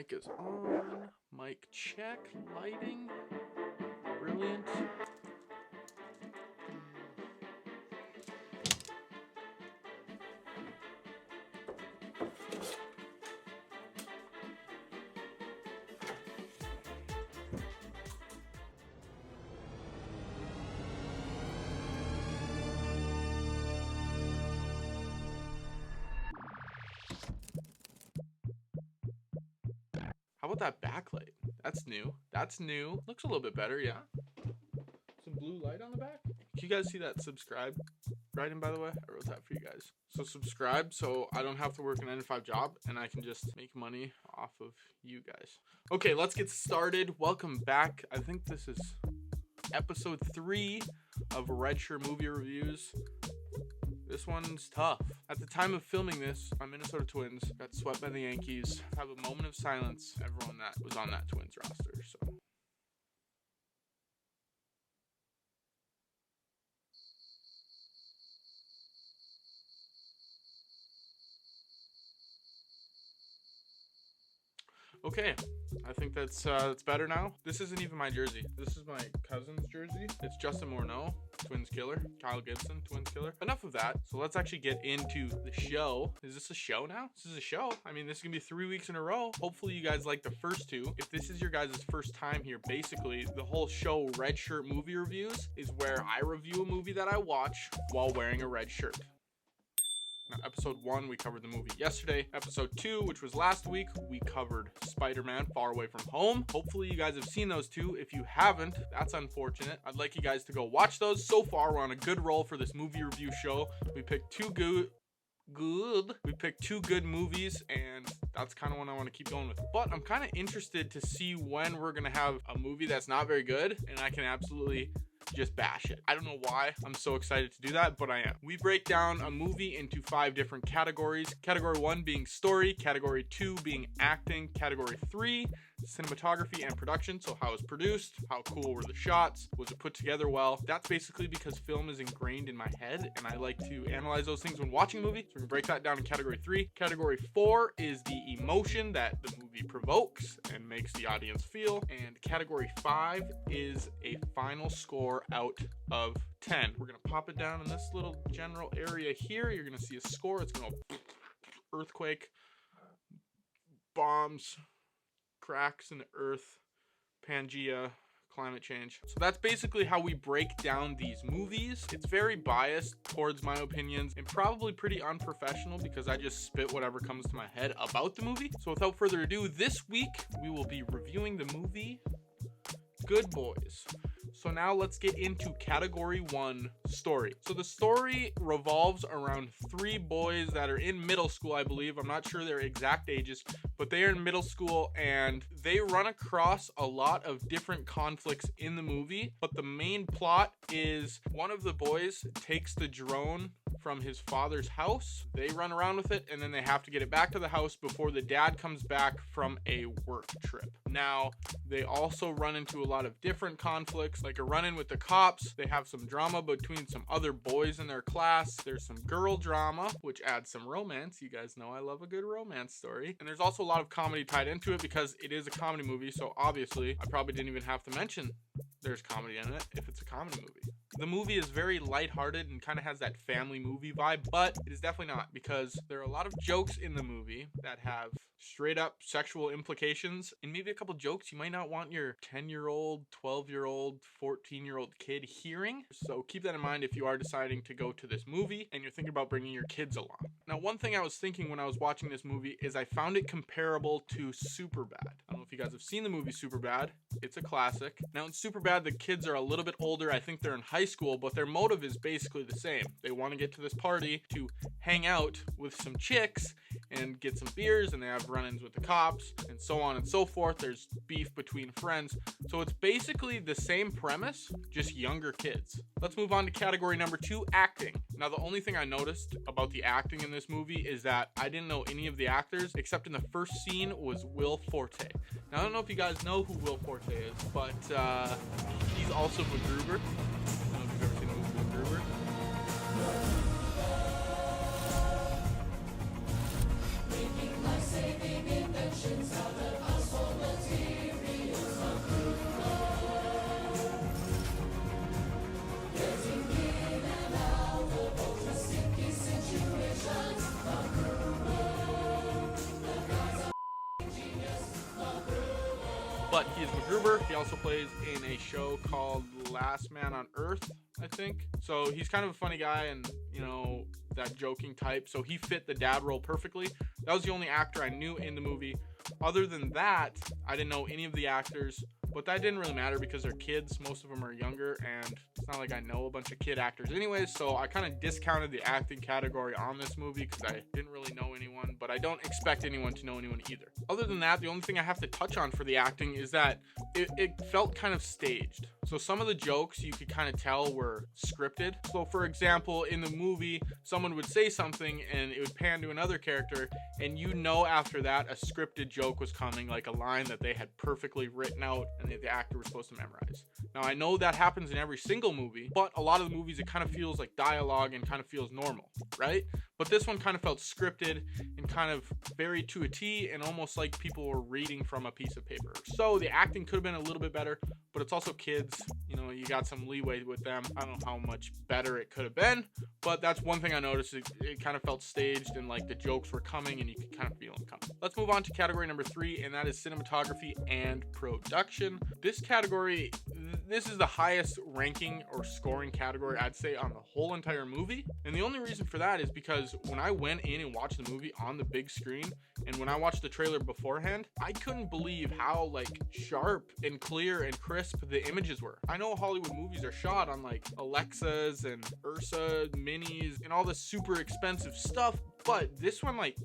Mic is on. Mic check. Lighting. Brilliant. How about that backlight? That's new. That's new. Looks a little bit better, yeah. Some blue light on the back. Can you guys see that subscribe writing, by the way? I wrote that for you guys. So subscribe so I don't have to work a 9-to-5 job and I can just make money off of you guys. Okay, let's get started. Welcome back. I think this is episode 3 of Red Shirt Movie Reviews. This one's tough. At the time of filming this, my Minnesota Twins got swept by the Yankees. Have a moment of silence. Everyone that was on that Twins roster, so. Okay, I think that's better now. This isn't even my jersey. This is my cousin's jersey. It's Justin Morneau, Twins killer. Kyle Gibson, Twins killer. Enough of that. So let's actually get into the show. Is this a show now? This is a show. I mean, this is gonna be 3 weeks in a row. Hopefully you guys like the first 2. If this is your guys' first time here, basically the whole show Red Shirt Movie Reviews is where I review a movie that I watch while wearing a red shirt. Now, episode 1, we covered the movie yesterday. Episode 2, which was last week, we covered Spider-Man Far Away From Home. Hopefully you guys have seen those 2. If you haven't, that's unfortunate. I'd like you guys to go watch those. So far, we're on a good roll for this movie review show. We picked 2 good movies, and that's kind of what I want to keep going with. But I'm kind of interested to see when we're going to have a movie that's not very good, and I can absolutely just bash it. I don't know why I'm so excited to do that, but I am. We break down a movie into 5 different categories. Category 1 being story, category 2 being acting, category 3 cinematography and production. So how it's produced, how cool were the shots, was it put together well? That's basically because film is ingrained in my head and I like to analyze those things when watching a movie. So we're gonna break that down in category 3. Category 4 is the emotion that the movie provokes and makes the audience feel. And category 5 is a final score out of 10. We're gonna pop it down in this little general area here. You're gonna see a score. It's gonna go earthquake, bombs, cracks in the earth, Pangea, climate change. So that's basically how we break down these movies. It's very biased towards my opinions and probably pretty unprofessional because I just spit whatever comes to my head about the movie. So without further ado, this week we will be reviewing the movie Good Boys. So now let's get into category 1, story. So the story revolves around 3 boys that are in middle school, I believe. I'm not sure their exact ages, but they are in middle school and they run across a lot of different conflicts in the movie. But the main plot is one of the boys takes the drone from his father's house. They run around with it and then they have to get it back to the house before the dad comes back from a work trip. Now, they also run into a lot of different conflicts, like a run-in with the cops. They have some drama between some other boys in their class. There's some girl drama, which adds some romance. You guys know I love a good romance story. And there's also a lot of comedy tied into it because it is a comedy movie, so obviously I probably didn't even have to mention there's comedy in it if it's a comedy movie. The movie is very lighthearted and kind of has that family movie vibe, but it is definitely not because there are a lot of jokes in the movie that have straight up sexual implications and maybe a couple jokes you might not want your 10-year-old, 12-year-old, 14-year-old kid hearing. So keep that in mind if you are deciding to go to this movie and you're thinking about bringing your kids along. Now, one thing I was thinking when I was watching this movie is I found it comparable to Superbad. I don't know if you guys have seen the movie Superbad. It's a classic. Now in Superbad, the kids are a little bit older. I think they're in high school, but their motive is basically the same. They want to get to this party to hang out with some chicks and get some beers, and they have run-ins with the cops and so on and so forth. There's beef between friends. So it's basically the same premise, just younger kids. Let's move on to category number 2, acting. Now, the only thing I noticed about the acting in this movie is that I didn't know any of the actors, except in the first scene was Will Forte. Now, I don't know if you guys know who Will Forte is, but he's also MacGruber. I don't know if you've ever seen the movie MacGruber. Making life-saving inventions out of But he is MacGruber. He also plays in a show called Last Man on Earth, I think. So he's kind of a funny guy and, you know, that joking type. So he fit the dad role perfectly. That was the only actor I knew in the movie. Other than that, I didn't know any of the actors. But that didn't really matter because they're kids. Most of them are younger, and it's not like I know a bunch of kid actors anyways, so I kind of discounted the acting category on this movie because I didn't really know anyone, but I don't expect anyone to know anyone either. Other than that, the only thing I have to touch on for the acting is that it felt kind of staged. So some of the jokes you could kind of tell were scripted. So for example, in the movie, someone would say something and it would pan to another character, and you know after that a scripted joke was coming, like a line that they had perfectly written out and the actor was supposed to memorize. Now I know that happens in every single movie, but a lot of the movies it kind of feels like dialogue and kind of feels normal, right? But this one kind of felt scripted and kind of very to a T and almost like people were reading from a piece of paper. So the acting could have been a little bit better, but it's also kids, you know, you got some leeway with them. I don't know how much better it could have been, but that's one thing I noticed. It kind of felt staged and like the jokes were coming and you could kind of feel them coming. Let's move on to category number 3, and that is cinematography and production. This category, this is the highest ranking or scoring category I'd say on the whole entire movie. And the only reason for that is because when I went in and watched the movie on the big screen, and when I watched the trailer beforehand, I couldn't believe how like sharp and clear and crisp the images were. I know Hollywood movies are shot on like Alexas and Ursa minis and all this super expensive stuff, but this one, like,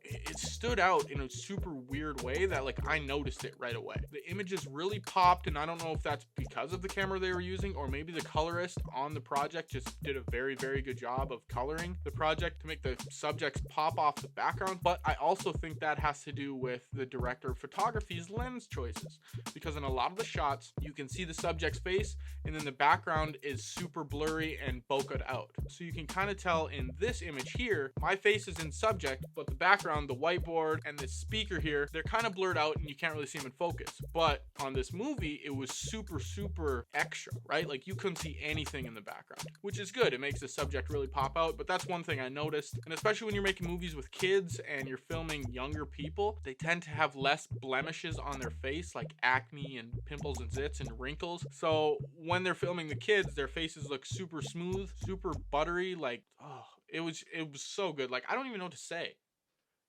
it stood out in a super weird way that like I noticed it right away. The images really popped, and I don't know if that's because of the camera they were using, or maybe the colorist on the project just did a very, very good job of coloring the project to make the subjects pop off the background. But I also think that has to do with the director of photography's lens choices, because in a lot of the shots you can see the subject's face and then the background is super blurry and bokeh out. So you can kind of tell in this image here, my face is in subject, but the background, the whiteboard and the speaker here, they're kind of blurred out and you can't really see them in focus. But on this movie, it was super extra, right? Like you couldn't see anything in the background, which is good. It makes the subject really pop out. But that's one thing I noticed. And especially when you're making movies with kids and you're filming younger people, they tend to have less blemishes on their face, like acne and pimples and zits and wrinkles. So when they're filming the kids, their faces look super smooth, super buttery. Like, oh, it was so good. Like, I don't even know what to say.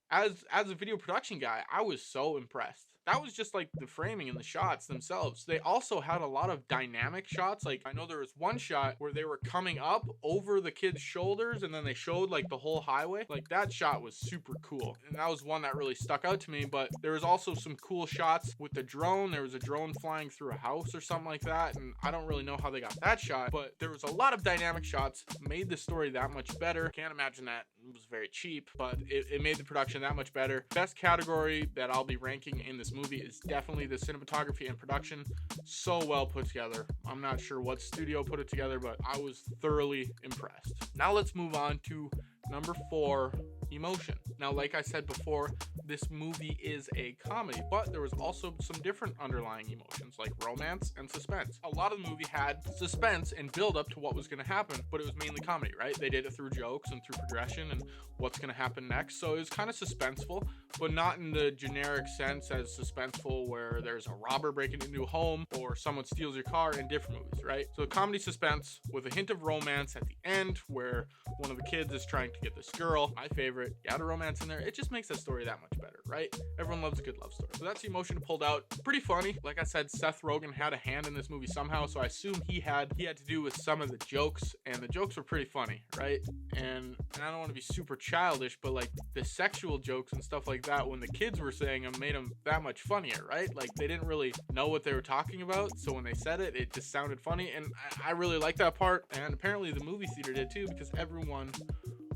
As a video production guy, I was so impressed. That was just like the framing and the shots themselves. They also had a lot of dynamic shots. Like I know there was one shot where they were coming up over the kids' shoulders and then they showed like the whole highway. Like that shot was super cool. And that was one that really stuck out to me. But there was also some cool shots with the drone. There was a drone flying through a house or something like that. And I don't really know how they got that shot, but there was a lot of dynamic shots, made the story that much better. Can't imagine that it was very cheap, but it made the production that much better. Best category that I'll be ranking in this movie is definitely the cinematography and production. So well put together. I'm not sure what studio put it together, but I was thoroughly impressed. Now let's move on to number 4, emotion. Now, like I said before, this movie is a comedy, but there was also some different underlying emotions like romance and suspense. A lot of the movie had suspense and build up to what was going to happen, but it was mainly comedy, right? They did it through jokes and through progression and what's going to happen next. So it was kind of suspenseful, but not in the generic sense as suspenseful where there's a robber breaking into a home or someone steals your car in different movies, right? So comedy suspense with a hint of romance at the end where one of the kids is trying to get this girl, my favorite. You add a romance in there, it just makes that story that much better, right? Everyone loves a good love story. So that's the emotion pulled out. Pretty funny. Like I said, Seth Rogen had a hand in this movie somehow, so I assume he had to do with some of the jokes, and the jokes were pretty funny, right? And I don't want to be super childish, but like the sexual jokes and stuff like that when the kids were saying them made them that much funnier, right? Like they didn't really know what they were talking about, so when they said it, it just sounded funny, and I really liked that part, and apparently the movie theater did too, because everyone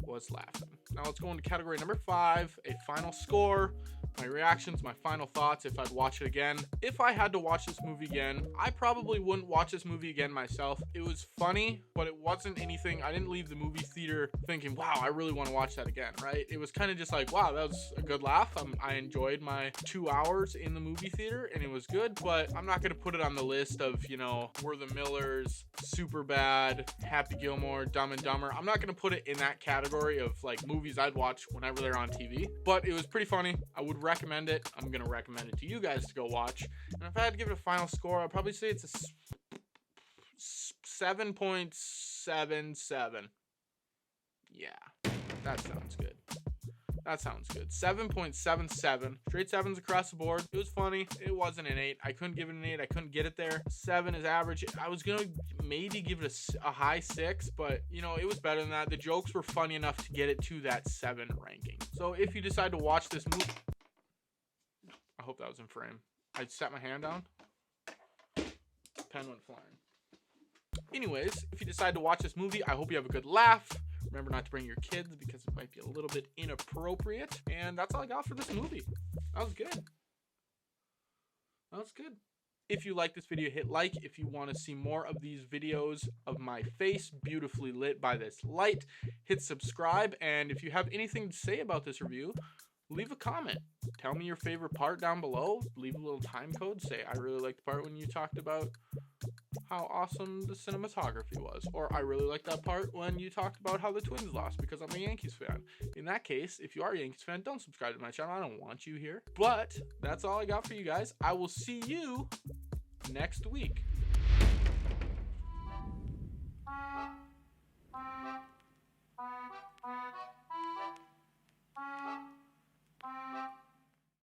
was laughing. Now let's go into category number 5, a final score. My reactions, my final thoughts if I'd watch it again. If I had to watch this movie again, I probably wouldn't watch this movie again myself. It was funny, but it wasn't anything. I didn't leave the movie theater thinking, wow, I really want to watch that again, right? It was kind of just like, wow, that was a good laugh. I enjoyed my 2 hours in the movie theater and it was good, but I'm not going to put it on the list of, you know, We're the Millers, Superbad, Happy Gilmore, Dumb and Dumber. I'm not going to put it in that category of like movies I'd watch whenever they're on TV, but it was pretty funny. I would could recommend it, I'm gonna recommend it to you guys to go watch. And if I had to give it a final score, I'd probably say it's a 7.77. Yeah, that sounds good. That sounds good. 7.77. Straight 7s across the board. It was funny. It wasn't an 8. I couldn't give it an 8. I couldn't get it there. 7 is average. I was going to maybe give it a high 6, but, you know, it was better than that. The jokes were funny enough to get it to that 7 ranking. So if you decide to watch this movie... I hope that was in frame. I set my hand down. Pen went flying. Anyways, if you decide to watch this movie, I hope you have a good laugh. Remember not to bring your kids because it might be a little bit inappropriate. And that's all I got for this movie. That was good. That was good. If you like this video, hit like. If you want to see more of these videos of my face beautifully lit by this light, hit subscribe. And if you have anything to say about this review, leave a comment. Tell me your favorite part down below. Leave a little time code. Say, I really liked the part when you talked about how awesome the cinematography was. Or I really like that part when you talked about how the Twins lost because I'm a Yankees fan. In that case, if you are a Yankees fan, don't subscribe to my channel. I don't want you here. But that's all I got for you guys. I will see you next week.